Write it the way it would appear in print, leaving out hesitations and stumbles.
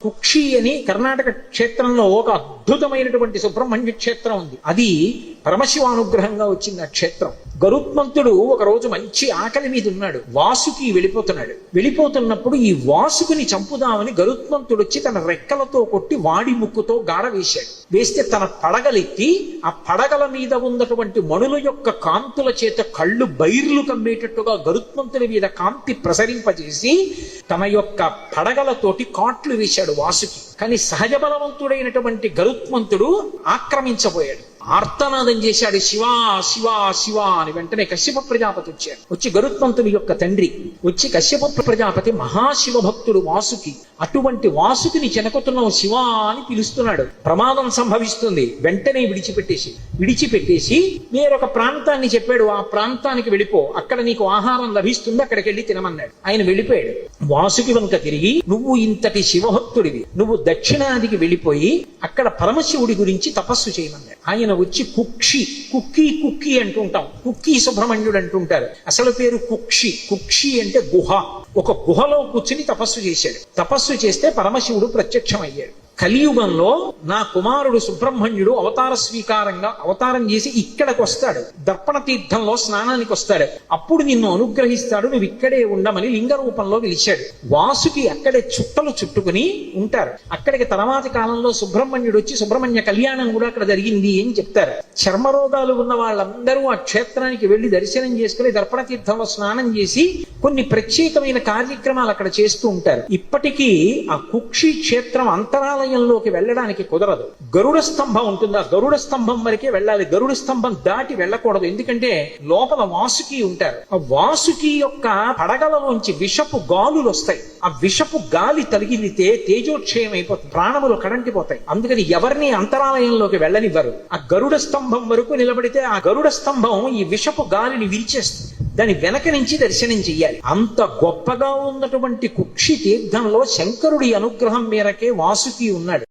కుక్షి అని కర్ణాటక క్షేత్రంలో ఒక అద్భుతమైనటువంటి సుబ్రహ్మణ్య క్షేత్రం ఉంది. అది పరమశివానుగ్రహంగా వచ్చింది ఆ క్షేత్రం. గరుత్మంతుడు ఒక రోజు మంచి ఆకలి మీద ఉన్నాడు. వాసుకి వెళ్ళిపోతున్నప్పుడు ఈ వాసుకుని చంపుదామని గరుత్మంతుడు వచ్చి తన రెక్కలతో కొట్టి వాడి ముక్కుతో గాడ వేశాడు. వేస్తే తన పడగలెత్తి ఆ పడగల మీద ఉన్నటువంటి మణుల యొక్క కాంతుల చేత కళ్ళు బైర్లు కమ్మేటట్టుగా గరుత్మంతుడి మీద కాంతి ప్రసరింపజేసి తన యొక్క పడగలతోటి కాట్లు వేశాడు వాసుకి. కానీ సహజ బలవంతుడైనటువంటి గరుత్మంతుడు ఆక్రమించబోయాడు. ఆర్తనాదం చేశాడు, శివా శివా శివా అని. వెంటనే కశ్యప ప్రజాపతి వచ్చాడు. వచ్చి గరుత్మంతుడి యొక్క తండ్రి వచ్చి కశ్యప ప్రజాపతి మహాశివ భక్తుడు వాసుకి. అటువంటి వాసుకిని చెనకుతున్నావు శివా అని పిలుస్తున్నాడు. ప్రమాదం సంభవిస్తుంది. వెంటనే విడిచిపెట్టేసి వేరొక ప్రాంతాన్ని చెప్పాడు. ఆ ప్రాంతానికి వెళ్ళిపో, అక్కడ నీకు ఆహారం లభిస్తుంది, అక్కడికి వెళ్ళి తినమన్నాడు. ఆయన వెళ్ళిపోయాడు. వాసుకి వంక తిరిగి, నువ్వు ఇంతటి శివభక్తుడివి, నువ్వు దక్షిణాదికి వెళ్ళిపోయి అక్కడ పరమశివుడి గురించి తపస్సు చేయమన్నాడు. ఆయన వచ్చి కుక్కి అంటుంటాం, కుక్కీ సుబ్రహ్మణ్యుడు అంటుంటారు. అసలు పేరు కుక్షి అంటే గుహ. ఒక గుహలో కూర్చుని తపస్సు చేశాడు. తపస్సు చేస్తే పరమశివుడు ప్రత్యక్షమయ్యాడు. కలియుగంలో నా కుమారుడు సుబ్రహ్మణ్యుడు అవతారం చేసి ఇక్కడికి వస్తాడు. దర్పణ తీర్థంలో స్నానానికి వస్తాడు. అప్పుడు నిన్ను అనుగ్రహిస్తాడు, నువ్వు ఇక్కడే ఉండమని లింగ రూపంలో పిలిచాడు. వాసుకి అక్కడే చుట్టలు చుట్టుకుని ఉంటారు. అక్కడికి తర్వాతి కాలంలో సుబ్రహ్మణ్యుడు వచ్చి సుబ్రహ్మణ్య కళ్యాణం కూడా అక్కడ జరిగింది అని చెప్తారు. చర్మరోగాలు ఉన్న వాళ్ళందరూ ఆ క్షేత్రానికి వెళ్లి దర్శనం చేసుకుని దర్పణ తీర్థంలో స్నానం చేసి కొన్ని ప్రత్యేకమైన కార్యక్రమాలు అక్కడ చేస్తూ ఉంటారు. ఇప్పటికీ ఆ కుక్షి క్షేత్రం అంతరాలయంలోకి వెళ్ళడానికి కుదరదు. గరుడ స్తంభం ఉంటుంది, ఆ గరుడ స్తంభం వరకే వెళ్ళాలి. గరుడ స్తంభం దాటి వెళ్ళకూడదు. ఎందుకంటే లోపల వాసుకి ఉంటారు. ఆ వాసుకి యొక్క పడగలలోంచి విషపు గాలులు వస్తాయి. ఆ విషపు గాలి తగిలితే తేజోక్షయం అయిపోతుంది, ప్రాణములు కడంటిపోతాయి. అందుకని ఎవరిని అంతరాలయంలోకి వెళ్ళనివ్వరు. ఆ గరుడ స్తంభం వరకు నిలబడితే ఆ గరుడ స్తంభం ఈ విషపు గాలిని విరిచేస్తుంది. దాని వెనక నుంచి దర్శనం చెయ్యాలి. అంత గొప్పగా ఉన్నటువంటి కుక్షి తీర్థంలో శంకరుడి అనుగ్రహం మేరకే వాసుకి ఉన్నాడు.